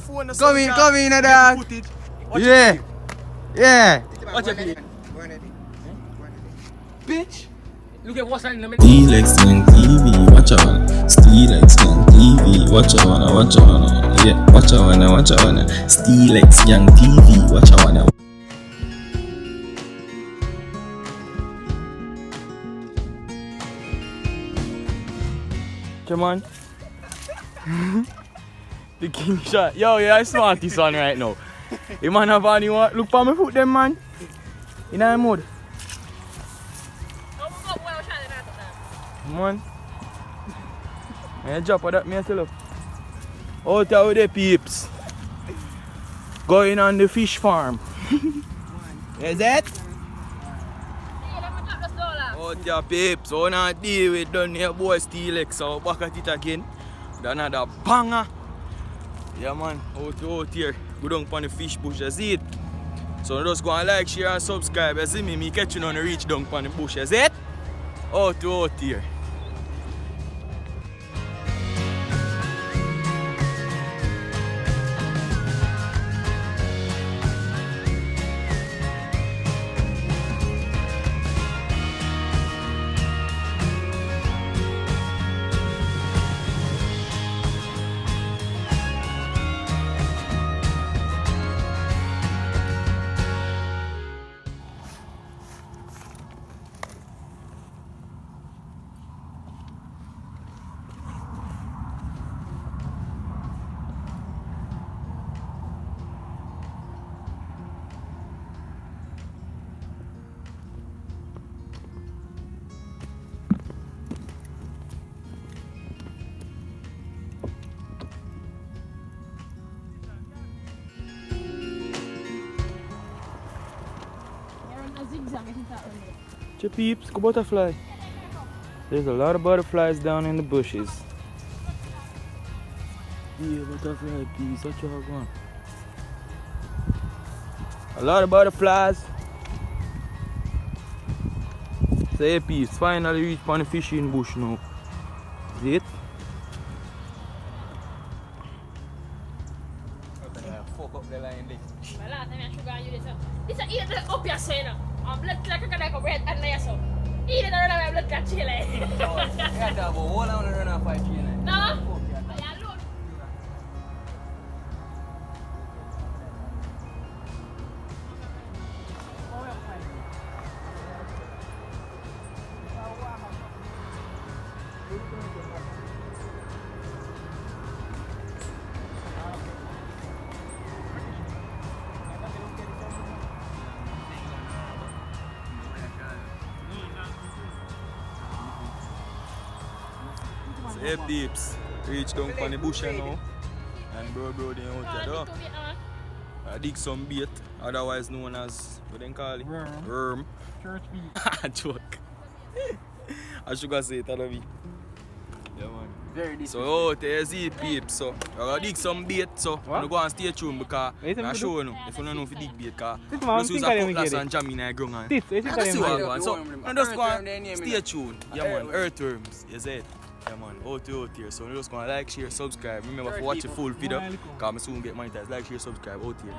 phone. Come in, dog. Yeah. Yeah. Watch your video. Bitch. Look at what's on the Steelex Young TV, watch out. Steelex Young TV, watch out. Yeah, watch out. Steelex Young TV, watch out. Come on. The king shot. Yo, yeah, I smart this one right now. You man have any one? Look for me foot them, man. In a mud. Come on. I drop of that, me tell you. Out there with the peeps. Going on the fish farm. Is it? Out there peeps. So now deal with done here boy Steelex. So back at it again. With another banger. Yeah man, out here. Go down on the fish bush, you see it? So just go and like, share and subscribe. You see me catching on the reach down on the bush, you see it? Out here. Che peeps, go butterfly. There's a lot of butterflies down in the bushes. Yeah, butterfly peas, what you have one? A lot of butterflies. Say peeps, finally reach on the fishing bush now. Is it? Fuck up the line there. My last time I sugar you this. This is either up your saying. I'm blood clot can go bread and layer so. Either run away blood clot chile. Yeah, that but one on run off 5 kilo. No. Hey peeps, reach down on the bush now. And bro they out there though. I dig some bait, otherwise known as, what they call it? Worm. Church beat. Joke. I should say it, I love it. Yeah man. Very deep. So out there, see peeps, so I gotta dig some bait, so I'm gonna go and stay tuned because I show you if you don't know if you dig bait, because just use a cutlass and jam in the ground and I see what I'm going. So I just go and stay tuned. Yeah man, earthworms, you said. Yeah man, out here. So just go and like, share, subscribe. Remember to watch the full video because I soon get monetized. Like, share, subscribe out here.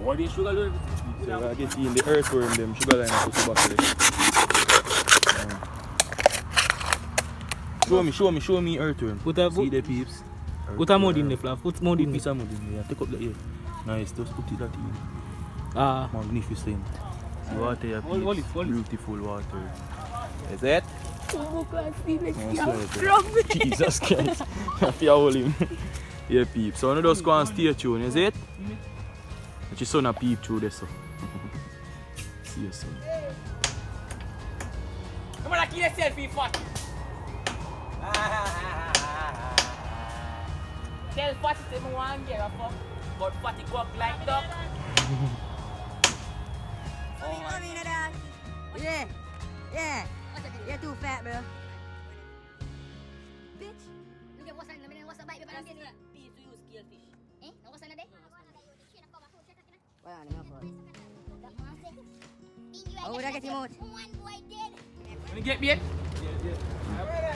What is sugar load? So I get in the earthworm them sugar line and put the back there. Show me earthworm. See the peeps. Put a mud in the flour. Put mud in Piece the of mud in there. Take up the air. Nice, just put it that in. Ah. Magnificent. The water here, peeps. Hold it. Beautiful water. Is it? Oh God, Felix, Jesus Christ. If you hold him. Yeah, peeps. So now just go and stay tuned, is it? But your son a peep through this. So. See your son. Come on, kill yourself, you fuck. Tell Fatty to me one get a fuck, but Fatty walk like dog. Yeah. You're too fat, bro. Bitch. what's the bite? Peeps, we use scale fish. Eh? No, what's another day? Oh, that get him out. One boy dead. When you get bait?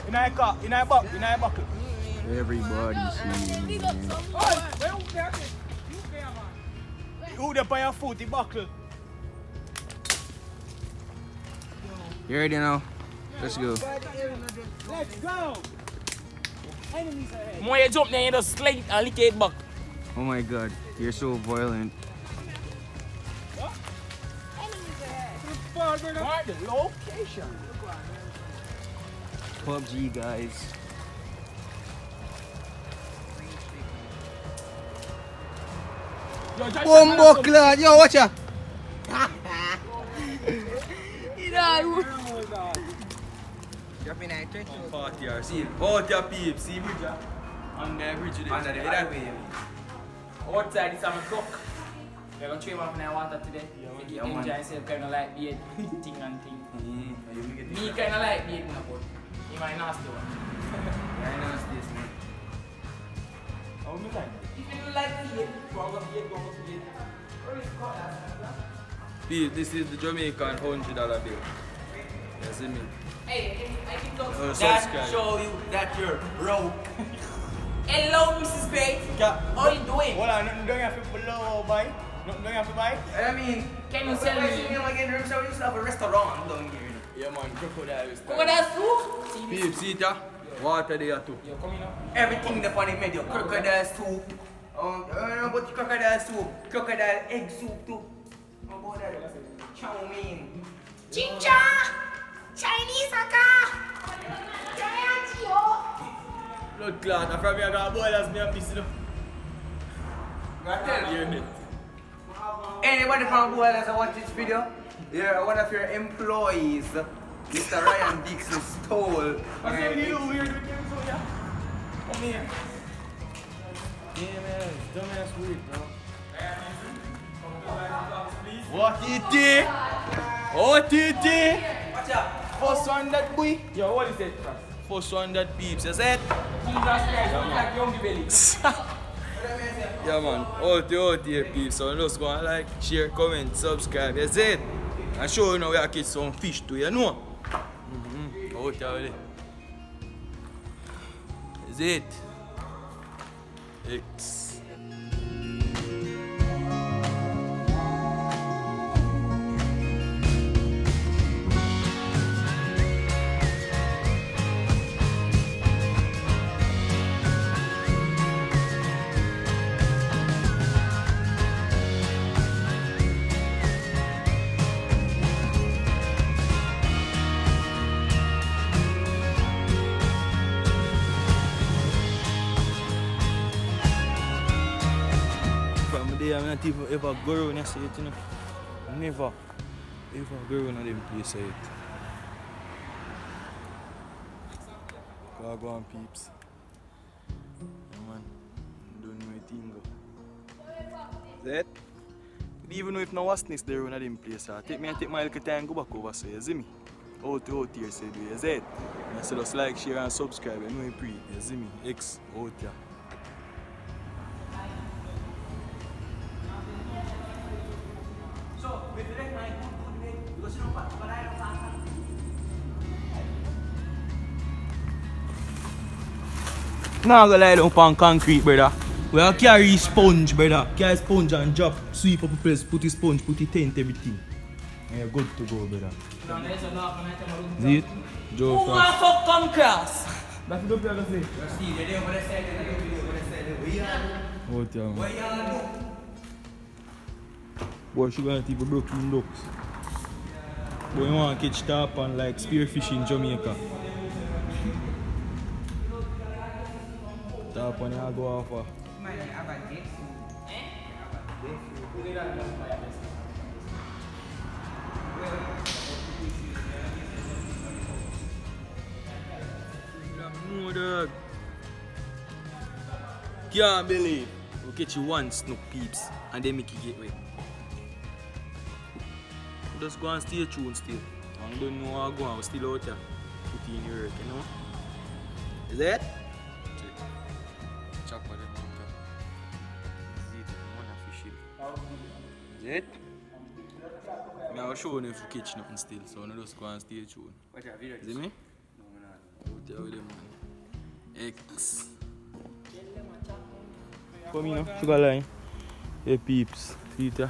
In a car, in a buckle. Everybody see. Who there by your foot, the buckle? You ready now? Let's go. Let's go! More you jump there, you just slide and lick it back. Oh my god, you're so violent. What the location? PUBG guys. Bombo clad, yo, watch ya. Party or see, out your peeps, see bridge ya? On the bridge there. Under the highway. Outside is a cook. We're going to swim off in the water today. You enjoy yourself, kind of like beard thing and thing. Me kind of like beard, but you might nasty one. Yeah, I know it's this man. How many like? If you like beard, go to beard. Where is it? Peep, this is the Jamaican $100 bill. You see me? Hey, I can talk. Subscribe. Show you that you're broke. Hello, Mrs. Bates. How you doing? Hold on, nothing don't have to blow, boy. Nothing don't have to buy. I mean, can you tell me? again, so you used to have a restaurant down here. Yeah man, crocodile is Crocodile soup? Peep, see ya? Water there too. Yo, come here. Everything the funny menu, crocodile soup. But crocodile soup, crocodile egg soup too. About that, chow mein. Chincha! Chinese haka! Blood clot, I from here I got boilers me a piece of it. Anybody from Boilers that watch this video? Yeah, one of your employees, Mr. Ryan Dixon stole. I said you weird with him, so yeah. Come here. Yeah man, dumbass weird bro. What it is? What it is? Watch out. First one that boy. Yo, what is it? First one that peeps, you said? Jesus Christ, look like young belly. Yeah man, out here peeps, so just go and like, share, comment, subscribe, that's it. And show you now we are catch some fish too, you know? Out here with it. That's it. X. I'm not even ever go around and say it, you know. Never ever go around and them place say it. Go on peeps. Yeah, man, don't know my thing go. That? Even know if no vastness there around them place, take my little time and go back over so you see me? Out here say do you see it? I say just like, share and subscribe, you know you pre, you see me? X out here. Now go lie down on concrete, brother. We have carry sponge, brother. Carry sponge and drop, sweep up the place, put the sponge, put the tent, everything. And you're good to go, brother. See it? Joe Who want fuck come cross? That's the people say. What you boy, she gonna take a broken ducks. Boy, you want to catch top and like spearfish in Jamaica. Top one you go off for. No dog. Can't believe we'll catch you one snook peeps and then make you get away. Just go and stay tuned still. I don't know how to go, I'm still out here. Put in your work, you know? Is that? Check. it? I was showing if you catch nothing still, so I just go and stay tuned. Watch that video. See me? Out there with them, man. X. Come in, sugar line. Hey peeps, see it?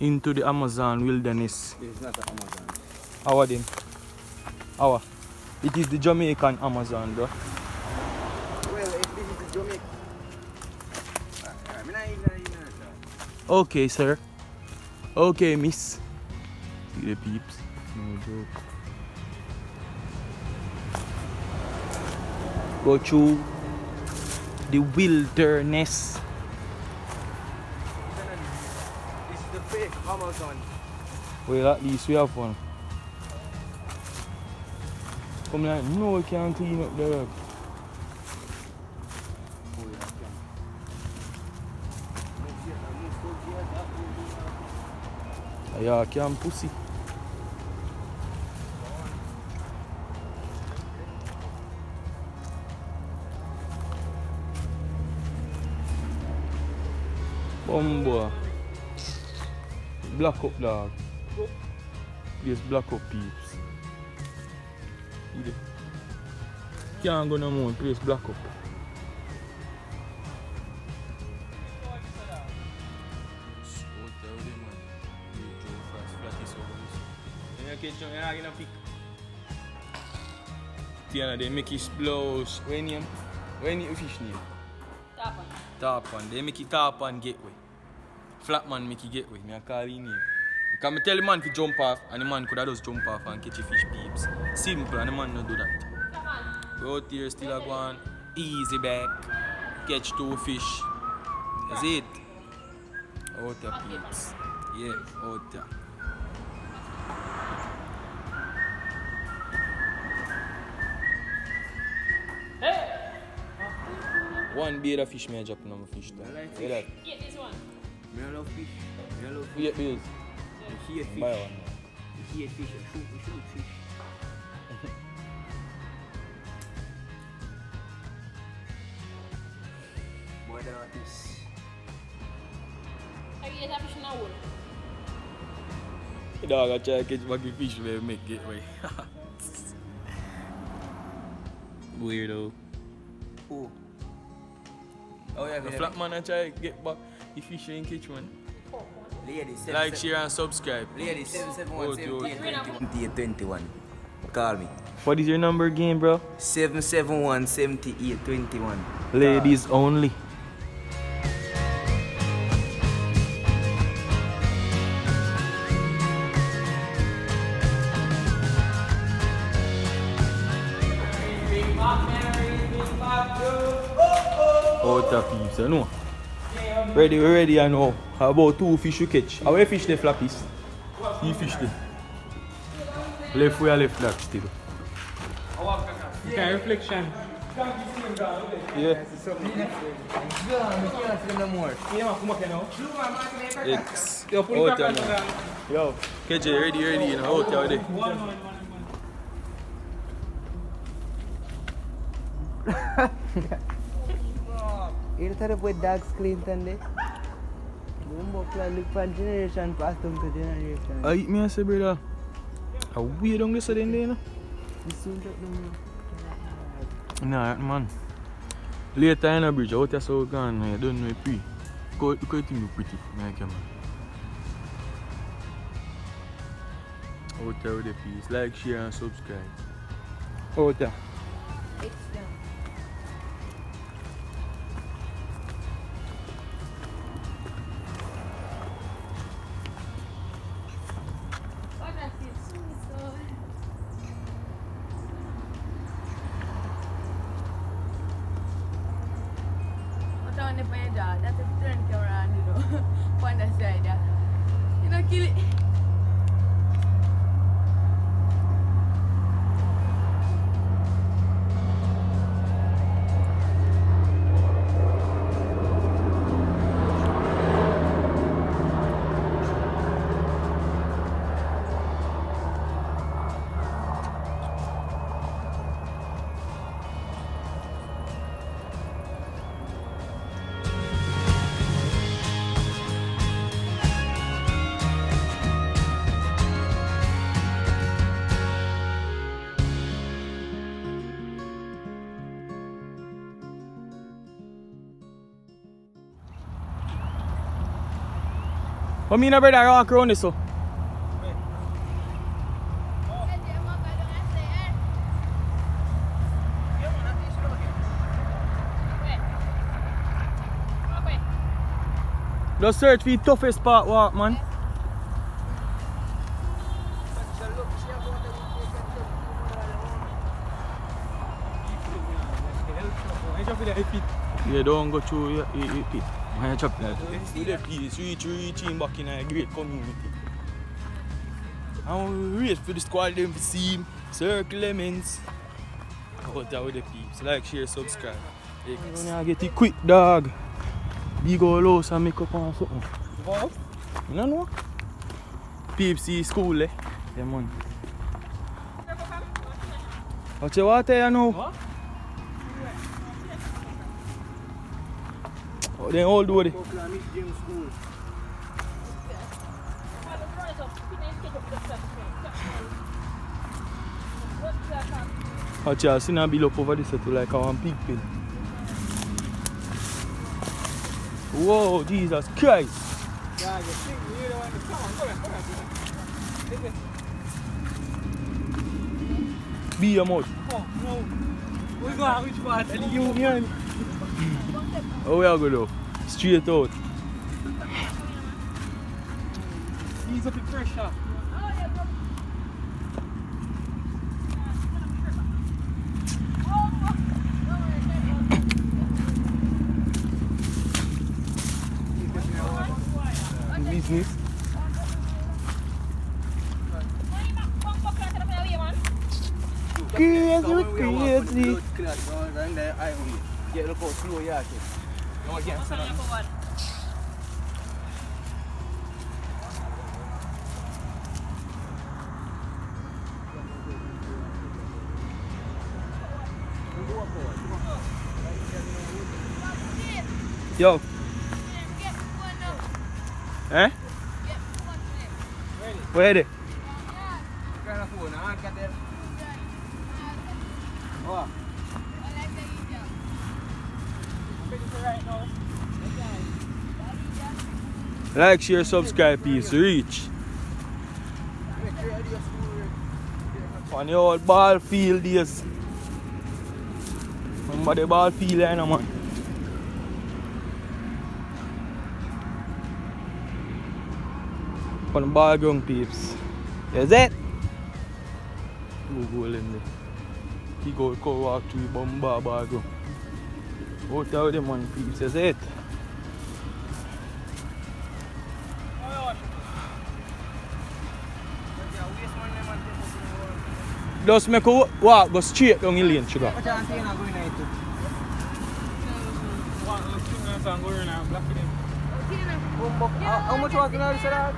Into the Amazon wilderness. It's not an Amazon. How then? How? It is the Jamaican Amazon, bro. Well, if this is the Jamaica. Okay, sir. Okay, miss. See the peeps. No joke. Go through the wilderness. This is the fake Amazon. Well, at least we have fun. Come like, no, we can't clean up the rug. Yeah, can pussy. Boy. Black up, dog. Please black up, peeps. Can't go no more, please black up. They make it blows. When you fish name? Tapan. Tapan. They make it Tapan gateway. Flatman make it gateway. Me call him name. Because I tell the man to jump off and the man could have just jump off and catch a fish peeps. Simple and the man not do that. Tapan. We out here still a go on easy back. Catch 2 fish. That's it. Out there peeps. Yeah, out there. One bait of fish may drop on my fish. I like Hear that? Eat this one. I love fish. I love fish. We get bills. I hate fish. Buy one. I hate fish. I shoot fish. Boy, that is. Have you eaten fish in a hole? The dog I try to catch baggy fish where make gateway. Weirdo. Who? Oh, yeah, The flat man I try to get back the fish in catch one. Lady, Like, share and subscribe. Lady, Oh, 7821. Call me. What is your number again, bro? 771 7821. Ladies only. Out of peeps, you know. Ready, we ready, I know. How about 2 fish you catch? How many fish the flappies? 3 fish there. Left way or left back still. Okay, reflection. Yeah. X. Yo, pull Out it there, back, man. Yo. Catch it, ready, you know. Out there, ready. You thought about dogs clean Sunday? Look from generation passed on to generation. I eat me and say, brother. I weird on this then, you know? This soon drop them. Nah, man. Later in the bridge, out there so gone, I don't know if Look how you think you pretty, like man. Out there with the peace. Like, share and subscribe. Out there. What that is? What on the fire jar? That's a turn camera, you know. On the side, you know, kill it. But me and my brother walk around this so. Just search for the toughest part walk, man. Yeah, don't go through your pit. I chop that. Do the piece, reaching back in a great community. And we wait for the squad them to see him. Circle lemons. Out there with the peeps. Like, share, subscribe. You're gonna get it quick, dog. Big old house and make up on something. What? You don't know? Peeps see school, eh? Yeah, man. What's your water here now? What? Oh, they all do it. Watch out, see now build up over this to like a pig pen. Whoa, Jesus Christ! Yeah, you think you don't want to come on. Be your mouth. Oh, no. We're going which part? The union. Oh, we are going though. Straight out. Ease up the pressure. Business. Crazy. Get look how slow you are. No, again, Yo. Eh? Where are they? Like, share, subscribe, please. Reach. On the old ball field days. Remember the ball field, you know, man. On the ball ground, peeps. Is it? Go in there. He go walk through the ball ground. Out there with them, man, peeps. Is it? Just make a walk, go straight down the lane, sugar. How much walking are you saying?